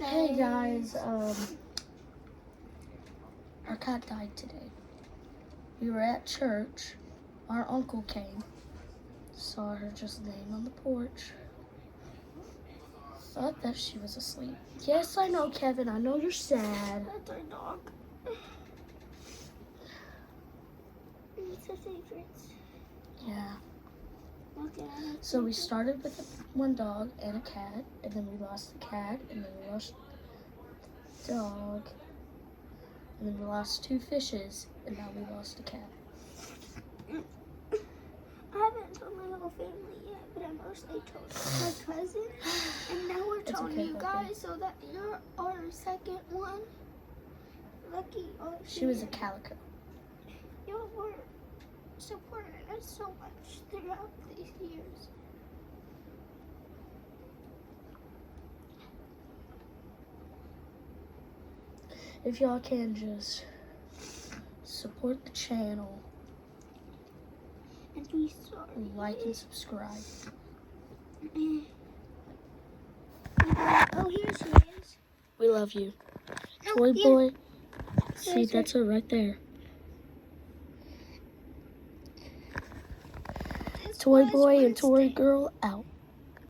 Hey guys, our cat died today. We were at church. Our uncle came. Saw her just laying on the porch. Thought that she was asleep. Yes, I know, Kevin. I know you're sad. That's our dog. It's our favorites. Yeah. Okay. So we started with one dog and a cat, and then we lost the cat, and then we lost the dog, and then we lost 2 fishes, and now we lost a cat. I haven't told my whole family yet, but I mostly told my cousin. And now we're It's telling okay, you Becky. guys so that you're our second one. Lucky. She was a calico. You were supporting us so much throughout these years. If y'all can just support the channel, And we sorry. like and subscribe. Oh, here she is. We love you. No, Toy here. boy. See, There's her. that's her right there. This Toy was boy and toy Wednesday. girl out.